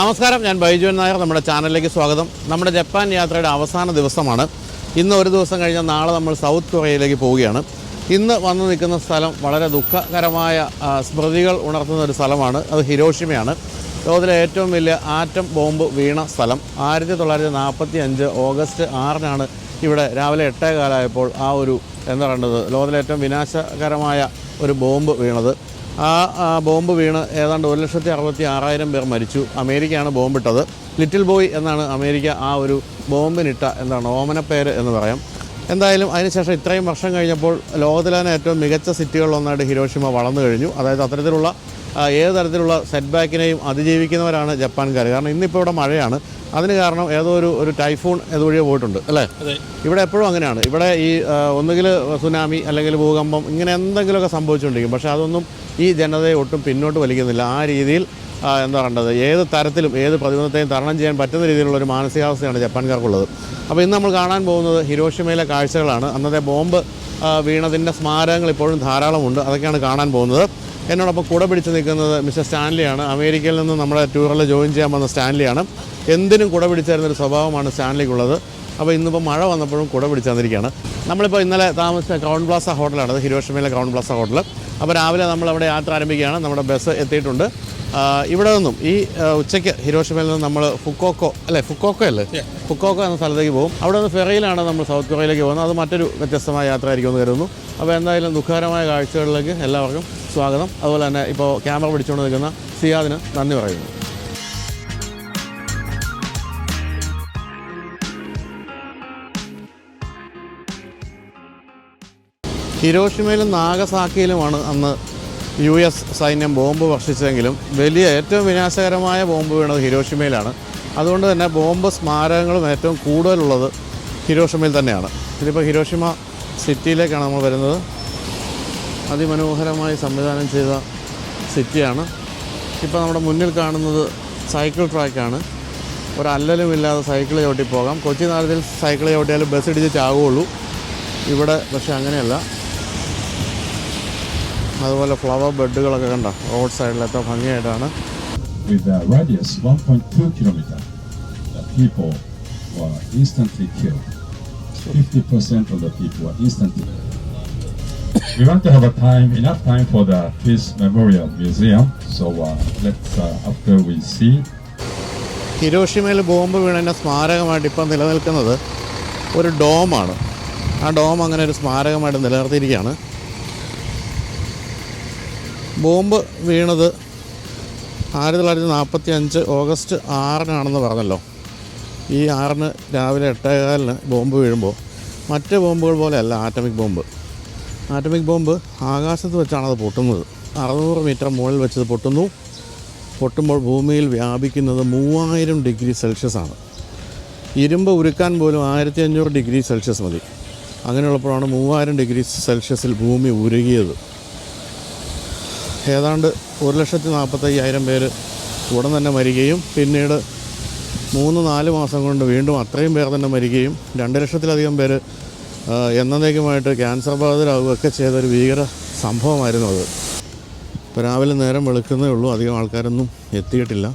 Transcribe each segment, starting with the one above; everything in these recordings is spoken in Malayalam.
നമസ്കാരം, ഞാൻ ബൈജു നായർ. നമ്മുടെ ചാനലിലേക്ക് സ്വാഗതം. നമ്മുടെ ജപ്പാൻ യാത്രയുടെ അവസാന ദിവസമാണ്. ഇന്ന് ഒരു ദിവസം കഴിഞ്ഞാൽ നാളെ നമ്മൾ സൗത്ത് കൊറിയയിലേക്ക് പോവുകയാണ്. ഇന്ന് വന്നു നിൽക്കുന്ന സ്ഥലം വളരെ ദുഃഖകരമായ സ്മൃതികൾ ഉണർത്തുന്ന ഒരു സ്ഥലമാണ്. അത് ഹിരോഷിമയാണ്. ലോകത്തിലെ ഏറ്റവും വലിയ ആറ്റം ബോംബ് വീണ സ്ഥലം. 1945 ഓഗസ്റ്റ് 6-നാണ് ഇവിടെ രാവിലെ 8:15 ആ ഒരു ലോകത്തിലെ ഏറ്റവും വിനാശകരമായ ഒരു ബോംബ് വീണത്. ആ ബോംബ് വീണ് ഏതാണ്ട് 1,66,000 പേർ മരിച്ചു. അമേരിക്കയാണ് ബോംബിട്ടത്. ലിറ്റിൽ ബോയ് എന്നാണ് അമേരിക്ക ആ ഒരു ബോംബിനിട്ട ഓമനപ്പേര് എന്ന് പറയാം. എന്തായാലും അതിനുശേഷം ഇത്രയും വർഷം കഴിഞ്ഞപ്പോൾ ലോകത്തിലെ തന്നെ ഏറ്റവും മികച്ച സിറ്റികളിലൊന്നായിട്ട് ഹിരോഷിമ വളർന്നു കഴിഞ്ഞു. അതായത് അത്തരത്തിലുള്ള ഏത് തരത്തിലുള്ള സെറ്റ് ബാക്കിനെയും അതിജീവിക്കുന്നവരാണ് ജപ്പാൻകാർ. കാരണം ഇന്നിപ്പോൾ ഇവിടെ മഴയാണ്. അതിന് കാരണം ഏതോ ഒരു ടൈഫൂൺ ഇതുവഴിയെ പോയിട്ടുണ്ട് അല്ലേ? ഇവിടെ എപ്പോഴും അങ്ങനെയാണ്. ഇവിടെ ഈ ഒന്നുകിൽ സുനാമി അല്ലെങ്കിൽ ഭൂകമ്പം ഇങ്ങനെ എന്തെങ്കിലുമൊക്കെ സംഭവിച്ചുകൊണ്ടിരിക്കും. പക്ഷേ അതൊന്നും ഈ ജനതയെ ഒട്ടും പിന്നോട്ട് വലിക്കുന്നില്ല. ആ രീതിയിൽ ഏത് തരത്തിലും ഏത് പ്രതിബന്ധത്തെയും തരണം ചെയ്യാൻ പറ്റുന്ന രീതിയിലുള്ളൊരു മാനസികാവസ്ഥയാണ് ജപ്പാൻകാർക്കുള്ളത്. അപ്പോൾ ഇന്ന് നമ്മൾ കാണാൻ പോകുന്നത് ഹിരോഷിമയിലെ കാഴ്ചകളാണ്. അന്നത്തെ ബോംബ് വീണതിൻ്റെ സ്മാരകങ്ങൾ ഇപ്പോഴും ധാരാളമുണ്ട്. അതൊക്കെയാണ് കാണാൻ പോകുന്നത്. എന്നോടൊപ്പം കുട പിടിച്ച് നിൽക്കുന്നത് മിസ്റ്റർ സ്റ്റാൻലിയാണ്. അമേരിക്കയിൽ നിന്ന് നമ്മുടെ ടൂറിൽ ജോയിൻ ചെയ്യാൻ വന്ന സ്റ്റാൻലിയാണ്. എന്തിനും കുട പിടിച്ചിരുന്നൊരു സ്വഭാവമാണ് സ്റ്റാൻലിക്കുള്ളത്. അപ്പോൾ ഇന്നിപ്പോൾ മഴ വന്നപ്പോഴും കുട പിടിച്ച് തന്നിരിക്കുകയാണ്. നമ്മളിപ്പോൾ ഇന്നലെ താമസിച്ച ക്രൗൺ പ്ലാസ ഹോട്ടലാണ്, ഹിരോഷിമയിലെ ക്രൗൺ പ്ലാസ ഹോട്ടൽ. അപ്പോൾ രാവിലെ നമ്മളവിടെ യാത്ര ആരംഭിക്കുകയാണ്. നമ്മുടെ ബസ് എത്തിയിട്ടുണ്ട്. ഇവിടെ നിന്നും ഈ ഉച്ചയ്ക്ക് ഹിരോഷിമയിൽ നിന്ന് നമ്മൾ ഫുക്കോക്കോ എന്ന സ്ഥലത്തേക്ക് പോകും. അവിടെ നിന്ന് ഫെറിയിലാണ് നമ്മൾ സൗത്ത് കൊറിയയിലേക്ക് പോകുന്നത്. അത് മറ്റൊരു വ്യത്യസ്തമായ യാത്ര ആയിരിക്കുമെന്ന് കരുതുന്നു. അപ്പോൾ എന്തായാലും ദുഃഖകരമായ കാഴ്ചകളിലേക്ക് എല്ലാവർക്കും സ്വാഗതം. അതുപോലെ തന്നെ ഇപ്പോൾ ക്യാമറ പിടിച്ചുകൊണ്ട് നിൽക്കുന്ന സിയാദിന് നന്ദി പറയുന്നു. ഹിരോഷിമയിലും നാഗസാക്കിയിലുമാണ് അന്ന് US സൈന്യം ബോംബ് വർഷിച്ചതെങ്കിലും ഏറ്റവും വിനാശകരമായ ബോംബ് വീണത് ഹിരോഷിമയിലാണ്. അതുകൊണ്ട് തന്നെ ബോംബ് സ്മാരകങ്ങളും ഏറ്റവും കൂടുതലുള്ളത് ഹിരോഷിമയിൽ തന്നെയാണ്. ഇതിപ്പോൾ ഹിരോഷിമ സിറ്റിയിലേക്കാണ് നമ്മൾ വരുന്നത്. അതിമനോഹരമായി സംവിധാനം ചെയ്ത സിറ്റിയാണ്. ഇപ്പോൾ നമ്മുടെ മുന്നിൽ കാണുന്നത് സൈക്കിൾ ട്രാക്കാണ്. ഒരല്ലലുമില്ലാതെ സൈക്കിൾ ചവിട്ടി പോകാം. കൊച്ചി നഗരത്തിൽ സൈക്കിൾ ചവിട്ടിയാലും ബസ് ഇടിച്ച് ചാവുകയുള്ളൂ. ഇവിടെ പക്ഷേ അങ്ങനെയല്ല. അതുപോലെ ഫ്ലവർ ബെഡുകളൊക്കെ കണ്ട റോഡ് സൈഡിൽ എത്ര ഭംഗിയായിട്ടാണ്. With a radius 1.2 kilometer, the people were instantly killed. 50% of the people were instantly. We want to have enough time for the Peace Memorial Museum. So let's after we see. ഹിരോഷിമയിൽ ബോംബ് വീണതിൻ്റെ സ്മാരകമായിട്ട് ഇപ്പം നിലനിൽക്കുന്നത് ഒരു ഡോമാണ്. ആ ഡോം അങ്ങനെ ഒരു സ്മാരകമായിട്ട് നിലനിർത്തിയിരിക്കുകയാണ്. ബോംബ് വീണത് 1945 ഓഗസ്റ്റ് 6-നാണെന്ന് പറഞ്ഞല്ലോ. ഈ 6-ന് രാവിലെ 8:15 ബോംബ് വീഴുമ്പോൾ മറ്റ് ബോംബുകൾ പോലെയല്ല ആറ്റമിക് ബോംബ്. ആറ്റമിക് ബോംബ് ആകാശത്ത് വെച്ചാണത് പൊട്ടുന്നത്. 600 മീറ്റർ മുകളിൽ വെച്ചത് പൊട്ടുമ്പോൾ ഭൂമിയിൽ വ്യാപിക്കുന്നത് 3000 ഡിഗ്രി സെൽഷ്യസാണ്. ഇരുമ്പ് ഉരുക്കാൻ പോലും 1500 ഡിഗ്രി സെൽഷ്യസ് മതി. അങ്ങനെയുള്ളപ്പോഴാണ് 3000 ഡിഗ്രി സെൽഷ്യസിൽ ഭൂമി ഉരുകിയത്. ഏതാണ്ട് 1,45,000 പേര് ഉടൻ തന്നെ മരിക്കുകയും പിന്നീട് 3-4 മാസം കൊണ്ട് വീണ്ടും അത്രയും പേർ തന്നെ മരിക്കുകയും 2,00,000-ലധികം പേര് എന്നേക്കുമായിട്ട് ക്യാൻസർ ബാധിതരാകുകയൊക്കെ ചെയ്തൊരു ഭീകര സംഭവമായിരുന്നു അത്. ഇപ്പോൾ രാവിലെ നേരം വെളുക്കുന്നേ ഉള്ളൂ. അധികം ആൾക്കാരൊന്നും എത്തിയിട്ടില്ല.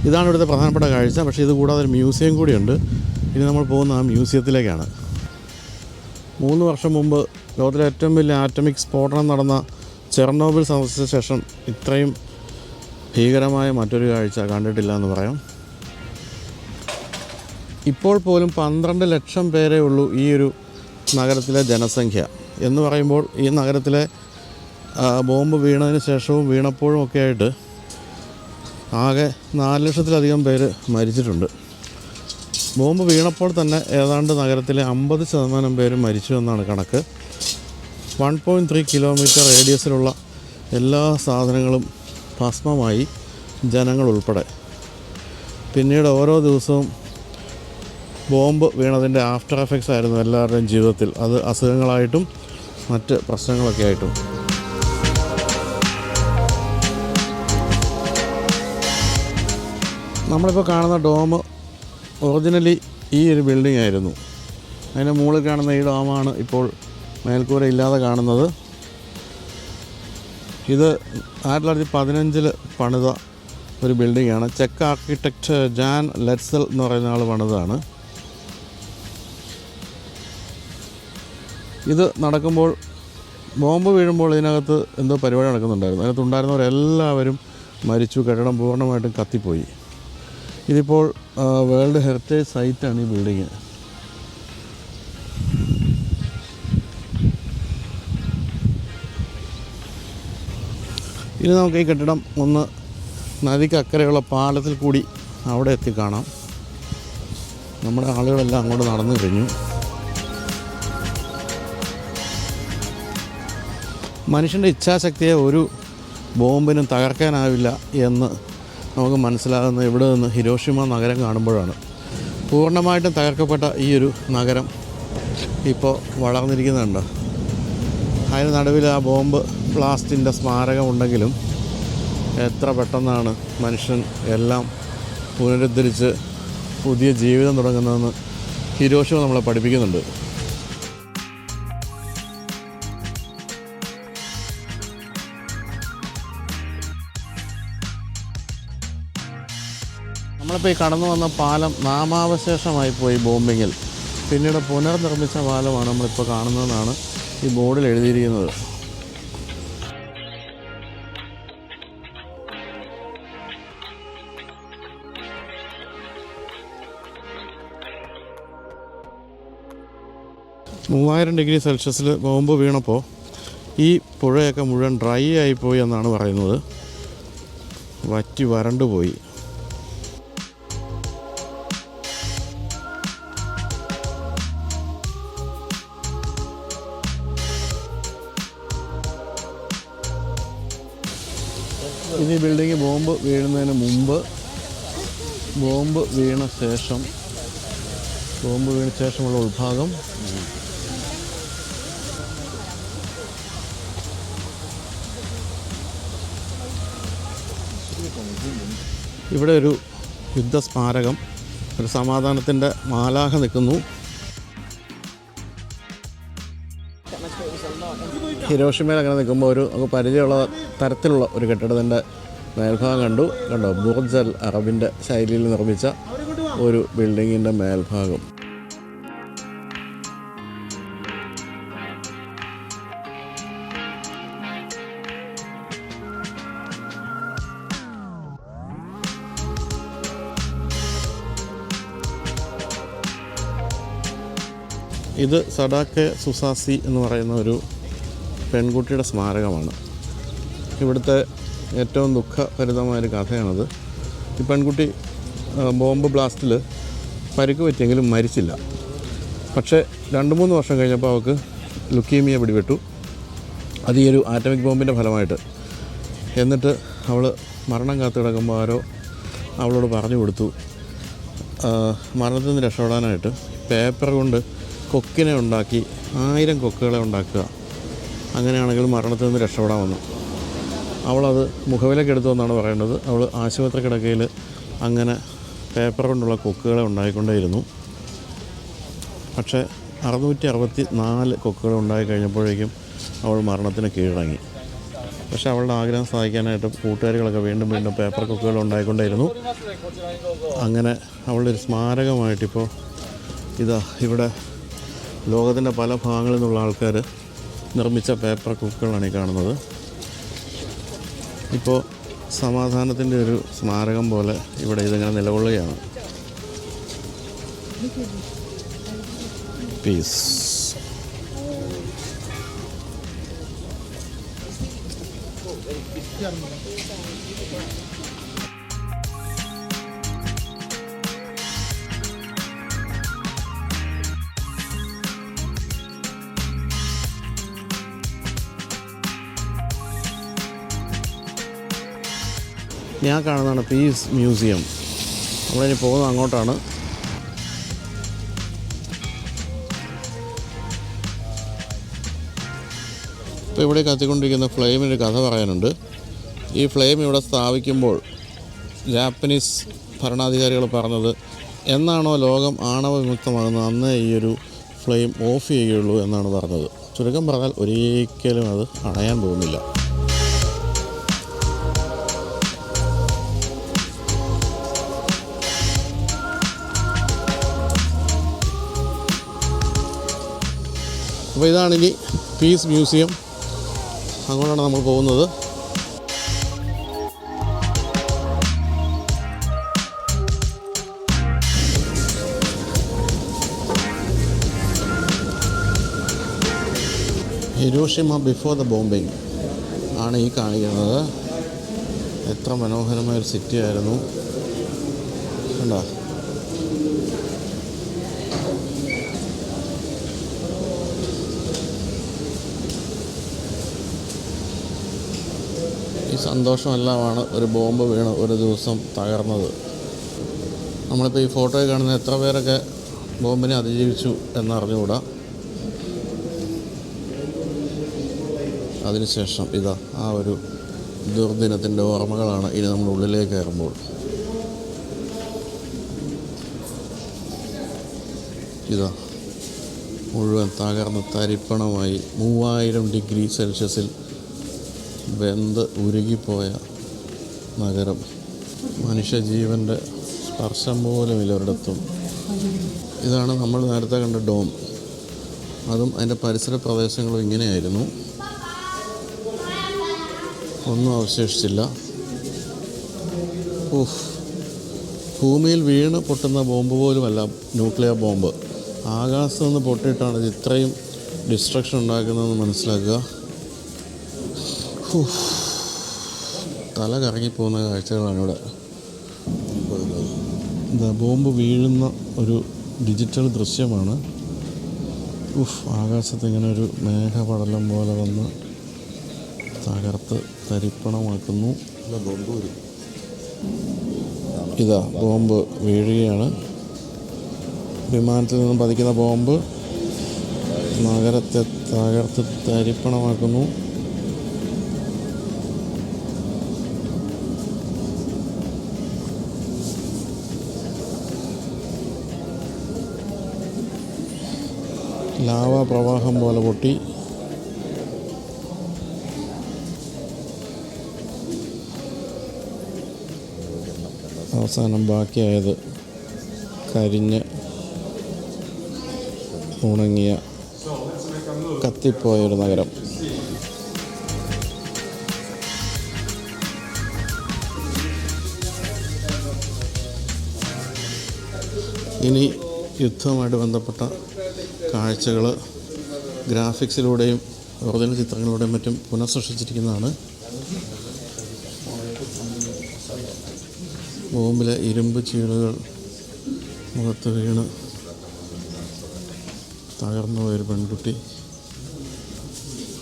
ഇതാണ് ഇവിടുത്തെ പ്രധാനപ്പെട്ട കാഴ്ച. പക്ഷേ ഇത് കൂടാതെ ഒരു മ്യൂസിയം കൂടിയുണ്ട്. ഇനി നമ്മൾ പോകുന്ന ആ മ്യൂസിയത്തിലേക്കാണ്. 3 വർഷം മുമ്പ് ലോകത്തിലെ ഏറ്റവും വലിയ ആറ്റമിക് സ്ഫോടനം നടന്ന ചെർണോബിൽ സന്ദർശിച്ച ശേഷം ഇത്രയും ഭീകരമായ മറ്റൊരു കാഴ്ച കണ്ടിട്ടില്ല എന്ന് പറയാം. ഇപ്പോൾ പോലും 12 ലക്ഷം പേരേ ഉള്ളൂ ഈ ഒരു നഗരത്തിലെ ജനസംഖ്യ. എന്ന് പറയുമ്പോൾ ഈ നഗരത്തിലെ ബോംബ് വീണതിന് ശേഷവും വീണപ്പോഴും ഒക്കെ ആയിട്ട് ആകെ 4 ലക്ഷത്തിലധികം പേര് മരിച്ചിട്ടുണ്ട്. ബോംബ് വീണപ്പോൾ തന്നെ ഏതാണ്ട് നഗരത്തിലെ 50% പേര് മരിച്ചു എന്നാണ് കണക്ക്. 1.3 കിലോമീറ്റർ റേഡിയസിലുള്ള എല്ലാ സാധനങ്ങളും ഭസ്മമായി, ജനങ്ങൾ ഉൾപ്പെടെ. പിന്നീട് ഓരോ ദിവസവും ബോംബ് വീണതിൻ്റെ ആഫ്റ്റർ എഫക്ട്സ് ആയിരുന്നു എല്ലാവരുടെയും ജീവിതത്തിൽ. അത് അസുഖങ്ങളായിട്ടും മറ്റ് പ്രശ്നങ്ങളൊക്കെ ആയിട്ടും. നമ്മളിപ്പോൾ കാണുന്ന ഡോം ഒറിജിനലി ഈ ഒരു ബിൽഡിംഗ് ആയിരുന്നു. അതിൻ്റെ മുകളിൽ കാണുന്ന ഈ ഡോമാണ് ഇപ്പോൾ മേൽക്കൂര ഇല്ലാതെ കാണുന്നത്. ഇത് 1915 പണിത ഒരു ബിൽഡിങ്ങാണ്. ചെക്ക് ആർക്കിടെക്റ്റ് ജാൻ ലെറ്റ്സൽ എന്ന് പറയുന്ന ആൾ പണിതാണ്. ഇത് നടക്കുമ്പോൾ ബോംബ് വീഴുമ്പോൾ ഇതിനകത്ത് എന്തോ പരിപാടി നടക്കുന്നുണ്ടായിരുന്നു. അതിനകത്തുണ്ടായിരുന്നവരെല്ലാവരും മരിച്ചു. കെട്ടിടം പൂർണ്ണമായിട്ടും കത്തിപ്പോയി. ഇതിപ്പോൾ വേൾഡ് ഹെറിറ്റേജ് സൈറ്റാണ് ഈ ബിൽഡിങ്. ഇനി നമുക്ക് ഈ കെട്ടിടം ഒന്ന് നദിക്കക്കരെയുള്ള പാലത്തിൽ കൂടി അവിടെ എത്തി കാണാം. നമ്മുടെ ആളുകളെല്ലാം അങ്ങോട്ട് നടന്നു കഴിഞ്ഞു. മനുഷ്യൻ്റെ ഇച്ഛാശക്തിയെ ഒരു ബോംബിനും തകർക്കാനാവില്ല എന്ന് നമുക്ക് മനസ്സിലാകുന്ന ഇവിടെ നിന്ന് ഹിരോഷിമ നഗരം കാണുമ്പോഴാണ്. പൂർണ്ണമായിട്ടും തകർക്കപ്പെട്ട ഈ ഒരു നഗരം ഇപ്പോൾ വളർന്നിരിക്കുന്നുണ്ട്. അതിന് നടുവിൽ ആ ബോംബ് ബ്ലാസ്റ്റിൻ്റെ സ്മാരകമുണ്ടെങ്കിലും എത്ര പെട്ടെന്നാണ് മനുഷ്യൻ എല്ലാം പുനരുദ്ധരിച്ച് പുതിയ ജീവിതം തുടങ്ങുന്നതെന്ന് ഹിരോഷിമ നമ്മളെ പഠിപ്പിക്കുന്നുണ്ട്. നമ്മളിപ്പോൾ ഈ കടന്നു വന്ന പാലം നാമാവശേഷമായി പോയി ബോംബിങ്ങിൽ. പിന്നീട് പുനർനിർമ്മിച്ച പാലമാണ് നമ്മളിപ്പോൾ കാണുന്നതെന്നാണ് ഈ ബോർഡിൽ എഴുതിയിരിക്കുന്നത്. -3000°C ബോംബ് വീണപ്പോൾ ഈ പുഴയൊക്കെ മുഴുവൻ ഡ്രൈ ആയിപ്പോയി എന്നാണ് പറയുന്നത്. വറ്റി വരണ്ടു പോയി. ഇനി ബിൽഡിങ് ബോംബ് വീഴുന്നതിന് മുമ്പ്, ബോംബ് വീണ ശേഷമുള്ള ഉൾഭാഗം, ഇവിടെ ഒരു യുദ്ധസ്മാരകം, ഒരു സമാധാനത്തിൻ്റെ മാലാഖ നിൽക്കുന്നു. ഹിരോഷിമയിൽ അങ്ങനെ നിൽക്കുമ്പോൾ നമുക്ക് പരിചയമുള്ള തരത്തിലുള്ള ഒരു കെട്ടിടത്തിൻ്റെ മേൽഭാഗം കണ്ടോ, ബുർജ് അൽ അറബിൻ്റെ ശൈലിയിൽ നിർമ്മിച്ച ഒരു ബിൽഡിങ്ങിൻ്റെ മേൽഭാഗം. ഇത് സഡാക്കെ സുസാസി എന്ന് പറയുന്ന ഒരു പെൺകുട്ടിയുടെ സ്മാരകമാണ്. ഇവിടുത്തെ ഏറ്റവും ദുഃഖഭരിതമായൊരു കഥയാണത്. ഈ പെൺകുട്ടി ബോംബ് ബ്ലാസ്റ്റിൽ പരിക്ക് പറ്റിയെങ്കിലും മരിച്ചില്ല. പക്ഷേ 2-3 വർഷം കഴിഞ്ഞപ്പോൾ അവൾക്ക് ലുക്കീമിയ പിടിപെട്ടു. അത് ഈ ഒരു ആറ്റമിക് ബോംബിൻ്റെ ഫലമായിട്ട്. എന്നിട്ട് അവൾ മരണം കാത്തു കിടക്കുമ്പോൾ ആരോ അവളോട് പറഞ്ഞു കൊടുത്തു മരണത്തിൽ നിന്ന് രക്ഷപ്പെടാനായിട്ട് പേപ്പർ കൊണ്ട് കൊക്കിനെ ഉണ്ടാക്കി 1000 കൊക്കുകളെ ഉണ്ടാക്കുക, അങ്ങനെയാണെങ്കിൽ മരണത്തിൽ നിന്ന് രക്ഷപ്പെടാമെന്ന്. അവളത് മുഖവിലേക്ക് എടുത്തു എന്നാണ് പറയുന്നത്. അവൾ ആശുപത്രി കിടക്കയിൽ അങ്ങനെ പേപ്പർ കൊണ്ടുള്ള കൊക്കുകളെ ഉണ്ടായിക്കൊണ്ടേയിരുന്നു. പക്ഷേ 664 കൊക്കുകൾ ഉണ്ടായി കഴിഞ്ഞപ്പോഴേക്കും അവൾ മരണത്തിന് കീഴടങ്ങി. പക്ഷേ അവളുടെ ആഗ്രഹം സാധിക്കാനായിട്ട് കൂട്ടുകാരികളൊക്കെ വീണ്ടും പേപ്പർ കൊക്കുകൾ ഉണ്ടായിക്കൊണ്ടേയിരുന്നു. അങ്ങനെ അവളുടെ ഒരു സ്മാരകമായിട്ടിപ്പോൾ ഇവിടെ ലോകത്തിൻ്റെ പല ഭാഗങ്ങളിൽ നിന്നുള്ള ആൾക്കാർ നിർമ്മിച്ച പേപ്പർ കുക്കുകളാണ് ഈ കാണുന്നത്. ഇപ്പോൾ സമാധാനത്തിൻ്റെ ഒരു സ്മാരകം പോലെ ഇവിടെ ഇതിങ്ങനെ നിലകൊള്ളുകയാണ്. പീസ്. ഞാൻ കാണുന്നതാണ് പീസ് മ്യൂസിയം. നമ്മളിനി പോകുന്നത് അങ്ങോട്ടാണ്. ഇപ്പോൾ ഇവിടെ കത്തിക്കൊണ്ടിരിക്കുന്ന ഫ്ലെയിമിനൊരു കഥ പറയാനുണ്ട്. ഈ ഫ്ലെയിം ഇവിടെ സ്ഥാപിക്കുമ്പോൾ ജാപ്പനീസ് ഭരണാധികാരികൾ പറഞ്ഞത് എന്നാണോ ലോകം ആണവ വിമുക്തമാകുന്നത് അന്നേ ഈ ഒരു ഫ്ലെയിം ഓഫ് ചെയ്യുകയുള്ളൂ എന്നാണ് പറഞ്ഞത്. ചുരുക്കം പറഞ്ഞാൽ ഒരിക്കലും അത് അണയാൻ പോകുന്നില്ല. അപ്പോൾ ഇതാണിനി പീസ് മ്യൂസിയം. അങ്ങോട്ടാണ് നമ്മൾ പോകുന്നത്. ഹിരോഷിമ ബിഫോർ ദ ബോംബിങ് ആണ് ഈ കാണിക്കുന്നത്. എത്ര മനോഹരമായൊരു സിറ്റി ആയിരുന്നു കണ്ടോ. ഈ സന്തോഷമെല്ലാമാണ് ഒരു ബോംബ് വീണ് ഒരു ദിവസം തകർന്നത്. നമ്മളിപ്പോൾ ഈ ഫോട്ടോയിൽ കാണുന്ന എത്ര പേരൊക്കെ ബോംബിനെ അതിജീവിച്ചു എന്നറിഞ്ഞുകൂടാ. അതിനുശേഷം ഇതാ ആ ഒരു ദുർദിനത്തിൻ്റെ ഓർമ്മകളാണ് ഇനി നമ്മൾ ഉള്ളിലേക്ക് കയറുമ്പോൾ. ഇതാ മുഴുവൻ തകർന്ന് തരിപ്പണമായി 3000 ഡിഗ്രി സെൽഷ്യസിൽ വെന്ത് ഉരുകിപ്പോയ നഗരം. മനുഷ്യജീവൻ്റെ സ്പർശം പോലും ഇല്ലൊരിടത്തും. ഇതാണ് നമ്മൾ നേരത്തെ കണ്ട ഡോം. അതും അതിൻ്റെ പരിസര പ്രദേശങ്ങളും ഇങ്ങനെയായിരുന്നു. ഒന്നും അവശേഷിച്ചില്ല. ഭൂമിയിൽ വീണ് പൊട്ടുന്ന ബോംബ് പോലുമല്ല ന്യൂക്ലിയർ ബോംബ്. ആകാശത്ത് നിന്ന് പൊട്ടിയിട്ടാണ് ഇത് ഇത്രയും ഡിസ്ട്രക്ഷൻ ഉണ്ടാക്കുന്നതെന്ന് മനസ്സിലാക്കുക. തല കറങ്ങിപ്പോകുന്ന കാഴ്ചകളാണ് ഇവിടെ. എന്താ ബോംബ് വീഴുന്ന ഒരു ഡിജിറ്റൽ ദൃശ്യമാണ്. ആകാശത്ത് ഇങ്ങനെ ഒരു മേഘപടലം പോലെ വന്ന് തകർത്ത് തരിപ്പണമാക്കുന്നു. ഇതാ ബോംബ് വീഴുകയാണ്. വിമാനത്തിൽ നിന്നും പതിക്കുന്ന ബോംബ് നഗരത്തെ തകർത്ത് തരിപ്പണമാക്കുന്നു. ലാവ പ്രവാഹം പോലെ പൊട്ടി. അവസാനം ബാക്കിയായത് കരിഞ്ഞ് ഉണങ്ങിയ കത്തിപ്പോയൊരു നഗരം. ഇനി യുദ്ധവുമായിട്ട് ബന്ധപ്പെട്ട കാഴ്ചകൾ ഗ്രാഫിക്സിലൂടെയും ഒറിജിനൽ ചിത്രങ്ങളിലൂടെയും മറ്റും പുനഃസൃഷ്ടിച്ചിരിക്കുന്നതാണ്. ബോംബിലെ ഇരുമ്പ് ചീളുകൾ മുഖത്ത് വീണ് തകർന്നു പോയൊരു പെൺകുട്ടി.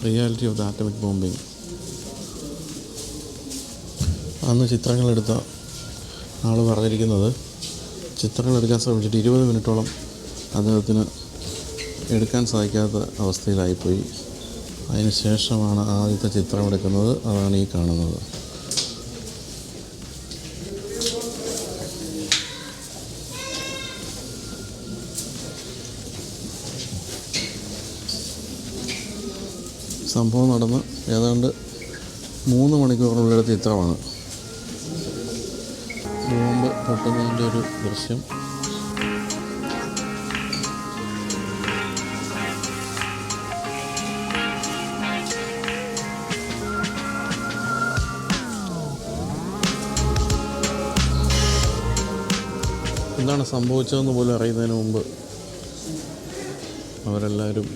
Reality of the atomic bombing. അന്ന് ചിത്രങ്ങളെടുത്ത ആൾ പറഞ്ഞിരിക്കുന്നത് ചിത്രങ്ങളെടുക്കാൻ ശ്രമിച്ചിട്ട് 20 മിനിറ്റോളം അദ്ദേഹത്തിന് എടുക്കാൻ സാധിക്കാത്ത അവസ്ഥയിലായിപ്പോയി. അതിന് ശേഷമാണ് ആദ്യത്തെ ചിത്രം എടുക്കുന്നത്. അതാണ് ഈ കാണുന്നത്. സംഭവം നടന്ന് ഏതാണ്ട് 3 മണിക്കൂറിനുള്ളിലെ ചിത്രമാണ്. ബോംബ് പൊട്ടുന്നതിൻ്റെ ഒരു ദൃശ്യം. എന്താണ് സംഭവിച്ചതെന്ന് പോലും അറിയുന്നതിന് മുമ്പ് അവരെല്ലാവരും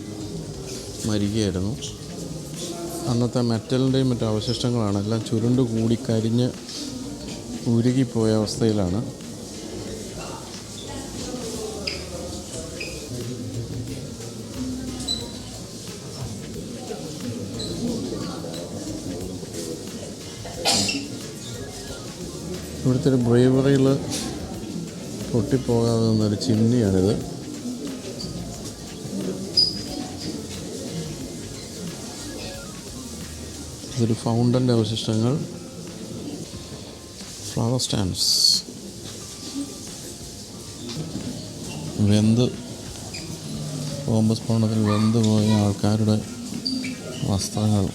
മരിക്കുകയായിരുന്നു. അന്നത്തെ മെറ്റലിൻ്റെയും മറ്റു അവശിഷ്ടങ്ങളാണ്. എല്ലാം ചുരുണ്ട് കൂടി കരിഞ്ഞ് ഉരുകിപ്പോയ അവസ്ഥയിലാണ്. ഇവിടുത്തെ ഒരു ബ്രേവറിയിൽ പൊട്ടിപ്പോകാതെ നിന്നൊരു ചിമ്നിയാണിത്. ഇതൊരു ഫൗണ്ടൻ്റെ അവശിഷ്ടങ്ങൾ. Flower stands. ബോംബ് സ്ഫോടനത്തിൽ വെന്ത് പോയ ആൾക്കാരുടെ വസ്ത്രങ്ങൾ.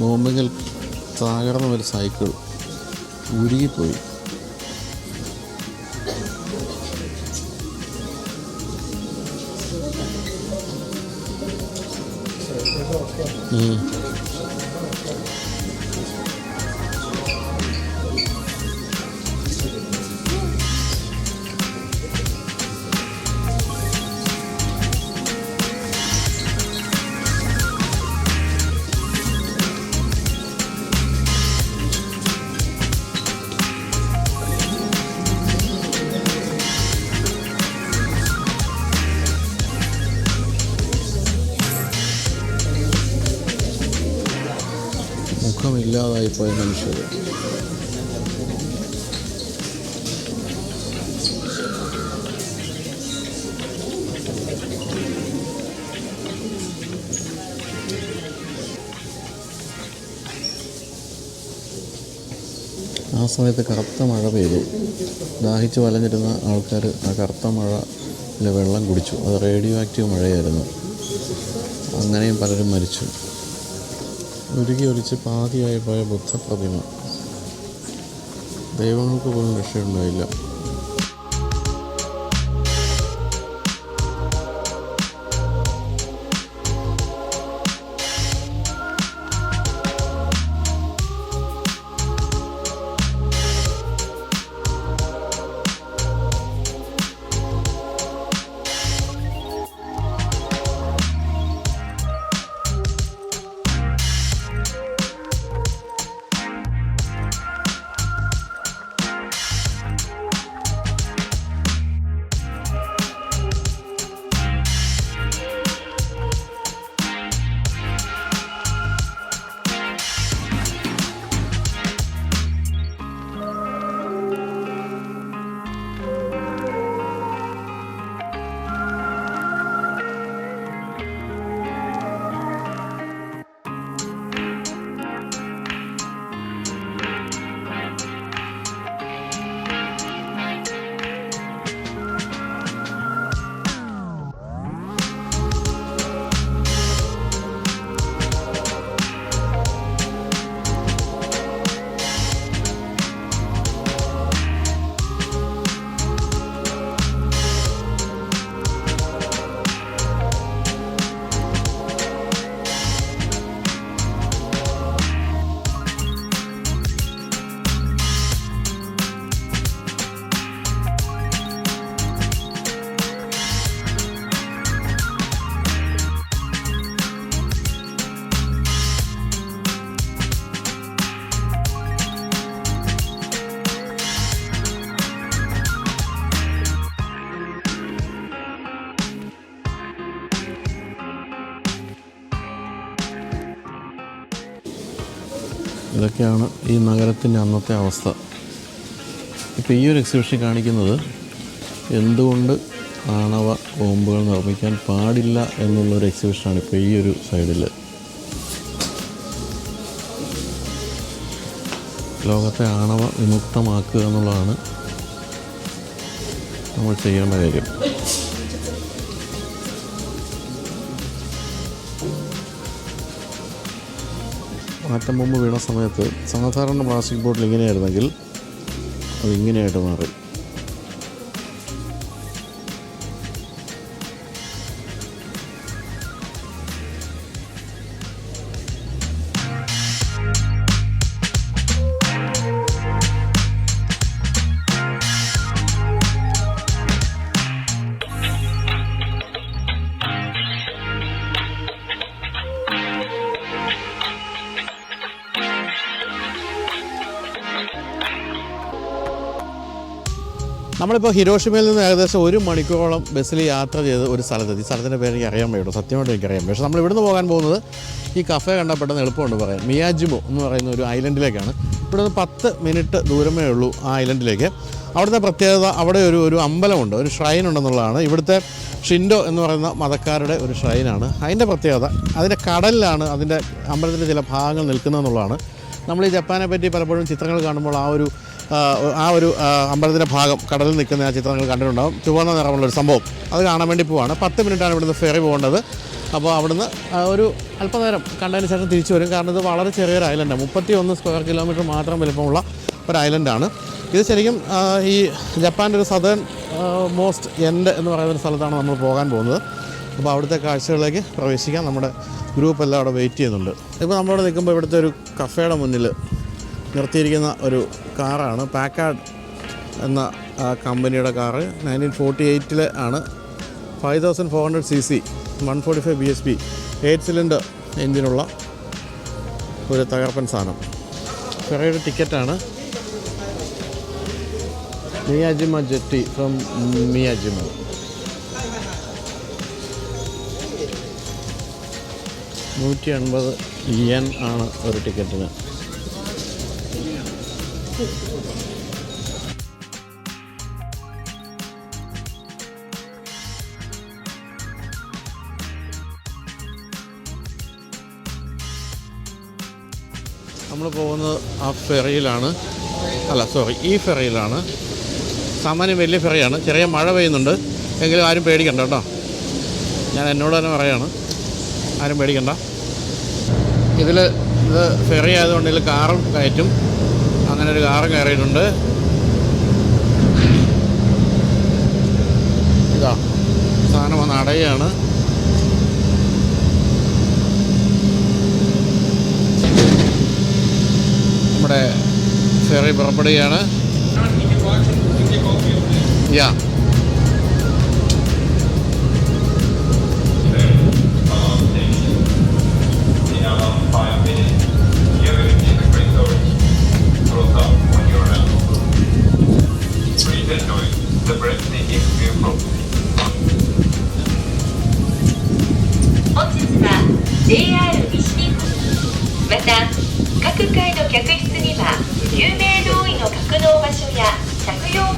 ബോംബിൽ തകർന്ന ഒരു സൈക്കിൾ ഉരുകിപ്പോയി. മുഖമില്ലാതായിപ്പോയ മനുഷ്യർ. ആ സമയത്ത് കറുത്ത മഴ പെയ്തു. ദാഹിച്ച് വലഞ്ഞിരുന്ന ആൾക്കാർ ആ കറുത്ത മഴയിലെ വെള്ളം കുടിച്ചു. അത് റേഡിയോ ആക്റ്റീവ് മഴയായിരുന്നു. അങ്ങനെയും പലരും മരിച്ചു. ഉരുകി ഒലിച്ച് പാതിയായി പോയ ബുദ്ധപ്രതിമ. ദൈവങ്ങൾക്ക് പോലും രക്ഷയുണ്ടായില്ല. ഇതൊക്കെയാണ് ഈ നഗരത്തിൻ്റെ അന്നത്തെ അവസ്ഥ. ഇപ്പോൾ ഈ ഒരു എക്സിബിഷൻ കാണിക്കുന്നത് എന്തുകൊണ്ട് ആണവ ബോംബുകൾ നിർമ്മിക്കാൻ പാടില്ല എന്നുള്ളൊരു എക്സിബിഷനാണ് ഇപ്പോൾ ഈ ഒരു സൈഡിൽ. ലോകത്തെ ആണവ വിമുക്തമാക്കുക എന്നുള്ളതാണ് നമ്മൾ ചെയ്യേണ്ട കാര്യം. ആറ്റം ബോംബ് വീണ സമയത്ത് സാധാരണ പ്ലാസ്റ്റിക് ബോട്ടിൽ ഇങ്ങനെയായിരുന്നെങ്കിൽ അതിങ്ങനെയായിട്ട് മാറി. നമ്മളിപ്പോൾ ഹിരോഷിമയിൽ നിന്ന് ഏകദേശം 1 മണിക്കൂറോളം ബസ്സിൽ യാത്ര ചെയ്ത് ഒരു സ്ഥലത്തെത്തി. സ്ഥലത്തിൻ്റെ പേര് എനിക്ക് അറിയാൻ വേണ്ടു, സത്യമായിട്ട് എനിക്കറിയാം. പക്ഷേ നമ്മൾ ഇവിടുന്ന് പോകാൻ പോകുന്നത് ഈ കഫേ കണ്ടാൽ പെട്ടെന്ന് എളുപ്പമുണ്ട് പറയാൻ. മിയാജിമോ എന്ന് പറയുന്ന ഒരു ഐലൻഡിലേക്കാണ്. ഇവിടുന്ന് 10 മിനിറ്റ് ദൂരമേ ഉള്ളൂ ആ ഐലൻഡിലേക്ക്. അവിടുത്തെ പ്രത്യേകത അവിടെ ഒരു അമ്പലമുണ്ട്, ഒരു ഷ്രൈൻ ഉണ്ടെന്നുള്ളതാണ്. ഇവിടുത്തെ ഷിൻഡോ എന്ന് പറയുന്ന മതക്കാരുടെ ഒരു ഷ്രൈനാണ്. അതിൻ്റെ പ്രത്യേകത അതിൻ്റെ കടലിലാണ് അതിൻ്റെ അമ്പലത്തിൻ്റെ ചില ഭാഗങ്ങൾ നിൽക്കുന്നതെന്നുള്ളതാണ്. നമ്മൾ ഈ ജപ്പാനെ പറ്റി പലപ്പോഴും ചിത്രങ്ങൾ കാണുമ്പോൾ ആ ഒരു അമ്പലത്തിൻ്റെ ഭാഗം കടലിൽ നിൽക്കുന്ന ആ ചിത്രങ്ങൾ കണ്ടിട്ടുണ്ടാകും. ചുവന്ന നിറമുള്ളൊരു സംഭവം, അത് കാണാൻ വേണ്ടി പോവാണ്. 10 മിനിറ്റാണ് ഇവിടുന്ന് ഫെറി പോകേണ്ടത്. അപ്പോൾ അവിടുന്ന് ഒരു അല്പനേരം കണ്ടതിന് ശേഷം തിരിച്ചു വരും. കാരണം ഇത് വളരെ ചെറിയൊരു ഐലൻഡാണ്, 31 സ്ക്വയർ കിലോമീറ്റർ മാത്രം വലിപ്പമുള്ള ഒരു ഐലൻഡാണ് ഇത്. ശരിക്കും ഈ ജപ്പാൻ്റെ ഒരു സദേൺ മോസ്റ്റ് എൻഡ് എന്ന് പറയുന്ന ഒരു സ്ഥലത്താണ് നമ്മൾ പോകാൻ പോകുന്നത്. അപ്പോൾ അവിടുത്തെ കാഴ്ചകളിലേക്ക് പ്രവേശിക്കാൻ നമ്മുടെ ഗ്രൂപ്പ് എല്ലാം അവിടെ വെയിറ്റ് ചെയ്യുന്നുണ്ട്. ഇപ്പോൾ നമ്മളവിടെ നിൽക്കുമ്പോൾ ഇവിടുത്തെ ഒരു കഫേയുടെ മുന്നിൽ നിർത്തിയിരിക്കുന്ന ഒരു കാറാണ്. പാക്കാർഡ് എന്ന കമ്പനിയുടെ കാറ് 1948 ആണ്. 5400 cc 145 bhp 8 സിലിണ്ടർ എഞ്ചിനുള്ള ഒരു തകർപ്പൻ സാധനം. ഫെറിയുടെ ടിക്കറ്റാണ്. മിയാജിമ ജെട്ടി ഫ്രം മിയാജിമ. $180 ആണ് ഒരു ടിക്കറ്റിന്. നമ്മൾ പോകുന്നത് ആ ഫെറിയിലാണ്. ഈ ഫെറിയിലാണ്. സാമാന്യം വലിയ ഫെറിയാണ്. ചെറിയ മഴ പെയ്യുന്നുണ്ട്, എങ്കിലും ആരും പേടിക്കണ്ട കേട്ടോ. ഞാൻ എന്നോട് തന്നെ പറയാണ്, ആരും പേടിക്കണ്ട. ഇത് ഫെറി ആയതുകൊണ്ട് ഇതിൽ കാറും കയറ്റും. അങ്ങനെ ഒരു കാറും കയറിയിട്ടുണ്ട്. ഇതാ സാധനം വന്ന് അടയാണ്. നമ്മുടെ ഫെറി പുറപ്പെടുകയാണ്. യാ JR 西日本また各階の客室には救命胴衣の格納場所や着用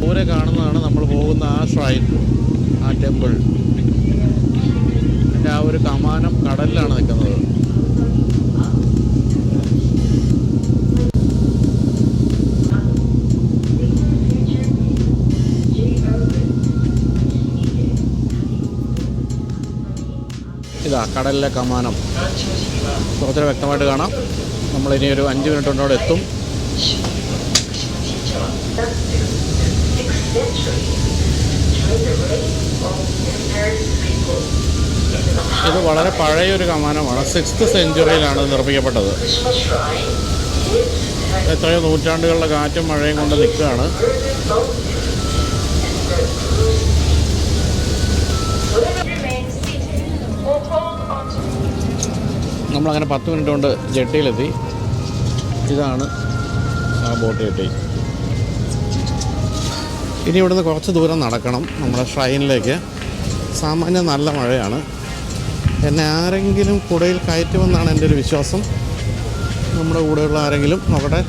ദൂരെ കാണുന്നതാണ് നമ്മൾ പോകുന്ന ആ ഷ്രൈൻ, ആ ടെമ്പിൾ. എൻ്റെ ആ ഒരു കമാനം കടലിലാണ് നിൽക്കുന്നത്. ഇതാ കടലിലെ കമാനം. കുറച്ചുകൂടെ വ്യക്തമായിട്ട് കാണാം. നമ്മളിനി ഒരു 5 മിനിറ്റ് കൊണ്ട് അവിടെ എത്തും. ഇത് വളരെ പഴയൊരു കമാനമാണ്. 6th സെഞ്ച്വറിയിലാണ് നിർമ്മിക്കപ്പെട്ടത്. എത്രയോ നൂറ്റാണ്ടുകളുടെ കാറ്റും മഴയും കൊണ്ട് നിൽക്കുകയാണ്. നമ്മളങ്ങനെ 10 മിനിറ്റ് കൊണ്ട് ജെട്ടിയിലെത്തി. ഇതാണ് ആ ബോട്ട് ജെട്ടി. ഇനി ഇവിടുന്ന് കുറച്ച് ദൂരം നടക്കണം നമ്മുടെ ഷ്രൈനിലേക്ക്. സാമാന്യം നല്ല മഴയാണ്. എന്നെ ആരെങ്കിലും കുടയിൽ കയറ്റുമെന്നാണ് എൻ്റെ ഒരു വിശ്വാസം. നമ്മുടെ കൂടെയുള്ള ആരെങ്കിലും നോക്കട്ടെ.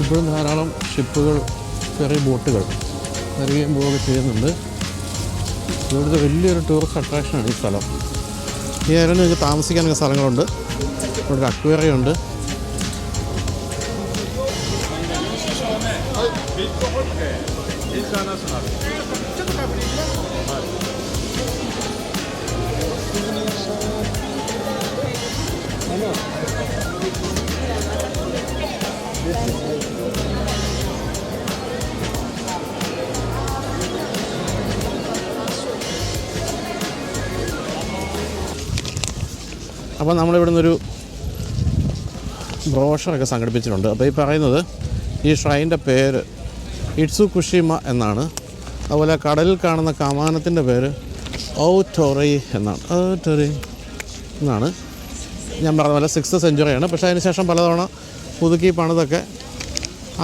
ഇപ്പോഴും ധാരാളം ഷിപ്പുകൾ, ഫെറി ബോട്ടുകൾ വരികയും പോവുകയൊക്കെ ചെയ്യുന്നുണ്ട്. ഇവിടുത്തെ വലിയൊരു ടൂറിസ്റ്റ് അട്രാക്ഷനാണ് ഈ സ്ഥലം. ഈ ഏരിയയിൽ നിങ്ങൾക്ക് താമസിക്കാനൊക്കെ സ്ഥലങ്ങളുണ്ട്. ഇവിടെ ഒരു അക്വേറിയം ഉണ്ട്. അപ്പോൾ നമ്മളിവിടെ നിന്നൊരു ബ്രോഷറൊക്കെ സംഘടിപ്പിച്ചിട്ടുണ്ട്. അപ്പോൾ ഈ പറയുന്നത് ഈ ഷ്രൈൻ്റെ പേര് ഇറ്റ്സുകുഷിമ എന്നാണ്. അതുപോലെ കടലിൽ കാണുന്ന കമാനത്തിൻ്റെ പേര് ഔറ്റോറി എന്നാണ്. ഔറ്റോറി എന്നാണ്. ഞാൻ പറഞ്ഞ പോലെ 6th സെഞ്ച്വറിയാണ്. പക്ഷേ അതിന് ശേഷം പലതവണ പുതുക്കി പണിതൊക്കെ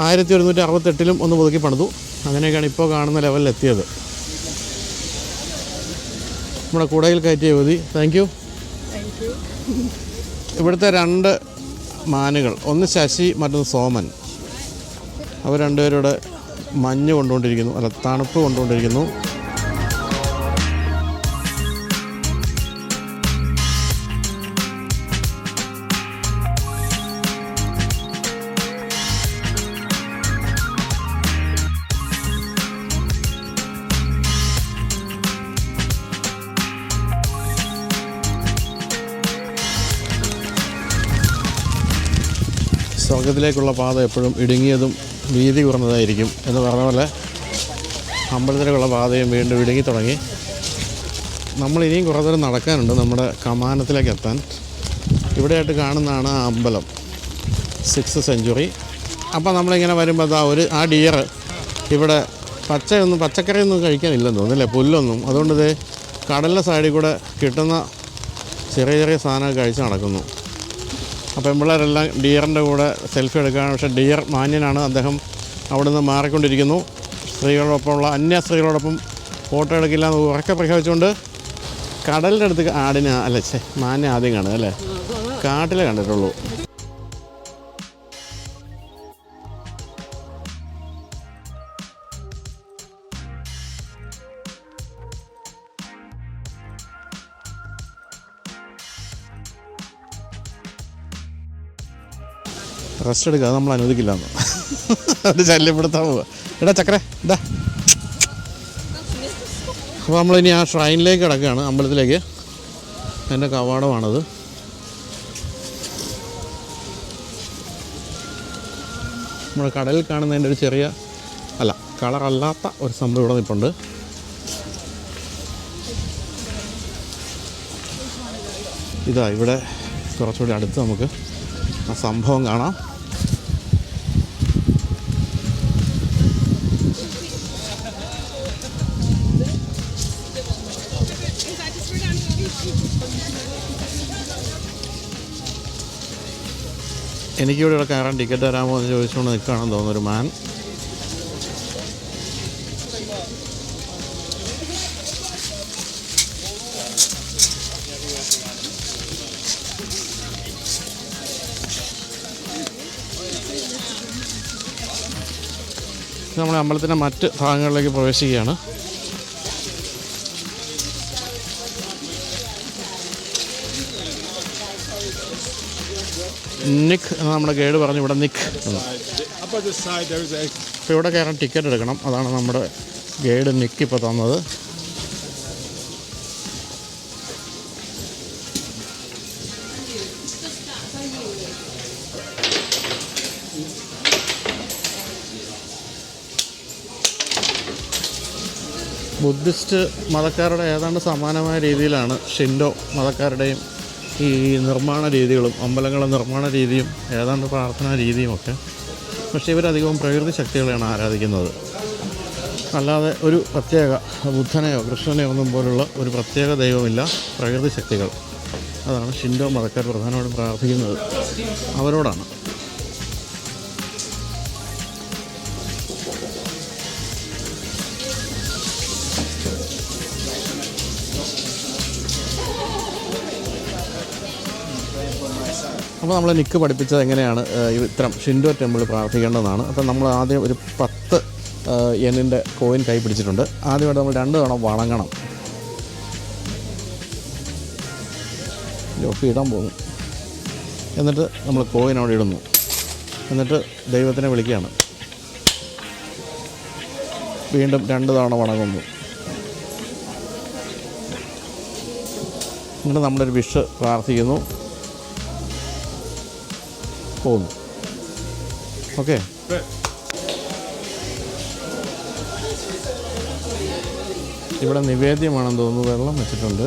1168 ഒന്ന് പുതുക്കി പണിതു. അങ്ങനെയൊക്കെയാണ് ഇപ്പോൾ കാണുന്ന ലെവലിലെത്തിയത്. നമ്മുടെ കുടയിൽ കയറ്റിയ യുവതി, താങ്ക് യു. ഇവിടുത്തെ 2 മാനുകൾ, ഒന്ന് ശശി മറ്റൊന്ന് സോമൻ. അവർ രണ്ടുപേരുടെ മഞ്ഞ് കൊണ്ടുകൊണ്ടിരിക്കുന്നു, അല്ല തണുപ്പ് കൊണ്ടുകൊണ്ടിരിക്കുന്നു. സ്വർഗത്തിലേക്കുള്ള പാത എപ്പോഴും ഇടുങ്ങിയതും വീതി കുറഞ്ഞതായിരിക്കും എന്ന് പറഞ്ഞ പോലെ അമ്പലത്തിലേക്കുള്ള പാതയും വീണ്ടും ഇടുങ്ങി തുടങ്ങി. നമ്മൾ ഇനിയും കുറേ ദൂരം നടക്കാനുണ്ട് നമ്മുടെ കമാനത്തിലേക്ക് എത്താൻ. ഇവിടെയായിട്ട് കാണുന്നതാണ് ആ അമ്പലം, 6th സെഞ്ച്വറി. അപ്പോൾ നമ്മളിങ്ങനെ വരുമ്പോൾ ആ ഡിയർ ഇവിടെ പച്ചക്കറിയൊന്നും കഴിക്കാനില്ലെന്ന് തോന്നുന്നില്ലേ, പുല്ലൊന്നും. അതുകൊണ്ട് ഇത് കടലിൻ്റെ സൈഡിൽ കൂടെ കിട്ടുന്ന ചെറിയ ചെറിയ സാധനമൊക്കെ കഴിച്ച് നടക്കുന്നു. അപ്പോൾ പിള്ളേരെല്ലാം ഡിയറിൻ്റെ കൂടെ സെൽഫി എടുക്കുകയാണ്. പക്ഷേ ഡിയർ മാന്യനാണ്, അദ്ദേഹം അവിടെ നിന്ന് മാറിക്കൊണ്ടിരിക്കുന്നു. സ്ത്രീകളോടൊപ്പമുള്ള അന്യ സ്ത്രീകളോടൊപ്പം ഫോട്ടോ എടുക്കില്ല എന്ന് ഉറക്കെ പ്രഖ്യാപിച്ചുകൊണ്ട് കടലിൻ്റെ അടുത്ത് മാന്യ ആദ്യം കാണുക അല്ലേ, കാട്ടിലേ കണ്ടിട്ടുള്ളൂ. റെസ്റ്റ് എടുക്കുക, അത് നമ്മൾ അനുവദിക്കില്ല എന്ന് അത് ശല്യപ്പെടുത്താൻ പോവുക. എടാ ചക്കരെ ഇതാ. അപ്പോൾ നമ്മളിനി ആ ഷ്രൈനിലേക്ക് കിടക്കുകയാണ്, അമ്പലത്തിലേക്ക്. എൻ്റെ കവാടമാണത്. നമ്മുടെ കടലിൽ കാണുന്നതിൻ്റെ ഒരു ചെറിയ കളറല്ലാത്ത ഒരു സംഭവം ഇവിടെ നിൽപ്പുണ്ട്. ഇവിടെ കുറച്ചുകൂടി അടുത്ത് നമുക്ക് ആ സംഭവം കാണാം. എനിക്കിവിടെ കയറാൻ ടിക്കറ്റ് തരാമോ എന്ന് ചോദിച്ചുകൊണ്ട് നിൽക്കുകയാണെന്ന് തോന്നുന്നൊരു മാൻ. നമ്മുടെ അമ്പലത്തിൻ്റെ മറ്റ് ഭാഗങ്ങളിലേക്ക് പ്രവേശിക്കുകയാണ്. നിക്ക് എന്ന് നമ്മുടെ ഗൈഡ് പറഞ്ഞു ഇവിടെ നിക്ക് എന്ന്. അപ്പോൾ ഇവിടെ കയറാൻ ടിക്കറ്റ് എടുക്കണം. അതാണ് നമ്മുടെ ഗൈഡ് നിക്ക് ഇപ്പോൾ തന്നത്. ബുദ്ധിസ്റ്റ് മതക്കാരുടെ ഏതാണ്ട് സമാനമായ രീതിയിലാണ് ഷിൻഡോ മതക്കാരുടെയും ഈ നിർമ്മാണ രീതികളും അമ്പലങ്ങളുടെ നിർമ്മാണ രീതിയും ഏതാണ്ട് പ്രാർത്ഥനാ രീതിയുമൊക്കെ. പക്ഷേ ഇവരധികവും പ്രകൃതി ശക്തികളെയാണ് ആരാധിക്കുന്നത്. അല്ലാതെ ഒരു പ്രത്യേക ബുദ്ധനെയോ കൃഷ്ണനെയോ ഒന്നും പോലുള്ള ഒരു പ്രത്യേക ദൈവമില്ല, പ്രകൃതി ശക്തികൾ. അതാണ് ഷിൻഡോ മതക്കാർ പ്രധാനമായിട്ടും പ്രാർത്ഥിക്കുന്നത്, അവരോടാണ്. അപ്പോൾ നമ്മൾ നിക്ക് പഠിപ്പിച്ചത് എങ്ങനെയാണ് ഇത്തരം ഷിൻഡോ ടെമ്പിൾ പ്രാർത്ഥിക്കേണ്ടതെന്നാണ്. അപ്പോൾ നമ്മൾ ആദ്യം ഒരു 10 യെന്നിൻ്റെ കോയിൻ കൈ പിടിച്ചിട്ടുണ്ട്. ആദ്യമായിട്ട് നമ്മൾ 2 തവണ വണങ്ങണം. ജോഫി ഇടാൻ പോകുന്നു. എന്നിട്ട് നമ്മൾ കോയിൻ അവിടെ ഇടുന്നു. എന്നിട്ട് ദൈവത്തിനെ വിളിക്കുകയാണ്. വീണ്ടും 2 തവണ വണങ്ങുന്നു. എന്നിട്ട് നമ്മളൊരു വിഷ് പ്രാർത്ഥിക്കുന്നു, പോകുന്നു. ഓക്കെ. ഇവിടെ നിവേദ്യമാണെന്ന് തോന്നുന്നു, വെള്ളം വെച്ചിട്ടുണ്ട്.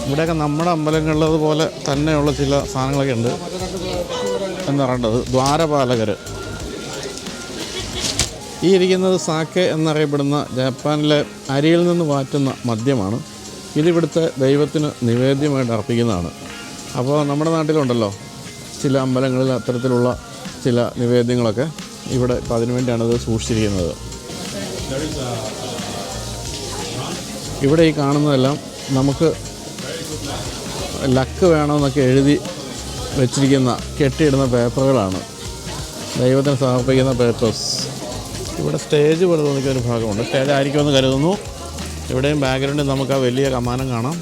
ഇവിടെയൊക്കെ നമ്മുടെ അമ്പലങ്ങളിലതുപോലെ തന്നെയുള്ള ചില സാധനങ്ങളൊക്കെ ഉണ്ട് എന്ന് പറയേണ്ടത്. ദ്വാരപാലകർ. ഈ ഇരിക്കുന്നത് സാക്കെ എന്നറിയപ്പെടുന്ന ജപ്പാനിലെ അരിയിൽ നിന്ന് മാറ്റുന്ന മദ്യമാണ്. ഇതിവിടുത്തെ ദൈവത്തിന് നിവേദ്യമായിട്ട് അർപ്പിക്കുന്നതാണ്. അപ്പോൾ നമ്മുടെ നാട്ടിലുണ്ടല്ലോ ചില അമ്പലങ്ങളിൽ അത്തരത്തിലുള്ള ചില നിവേദ്യങ്ങളൊക്കെ ഇവിടെ ഇപ്പോൾ അതിനുവേണ്ടിയാണ് ഇത് സൂക്ഷിച്ചിരിക്കുന്നത്. ഇവിടെ ഈ കാണുന്നതെല്ലാം നമുക്ക് ലക്ക് വേണമെന്നൊക്കെ എഴുതി വെച്ചിരിക്കുന്ന കെട്ടിയിടുന്ന പേപ്പറുകളാണ്, ദൈവത്തിന് സമർപ്പിക്കുന്ന പേപ്പേഴ്സ്. ഇവിടെ സ്റ്റേജ് പോലെ തോന്നിക്കൊരു ഭാഗമുണ്ട്. സ്റ്റേജ് ആയിരിക്കുമെന്ന് കരുതുന്നു. ഇവിടെയും ബാക്ക്ഗ്രൗണ്ടിൽ നമുക്ക് ആ വലിയ കമാനം കാണാം.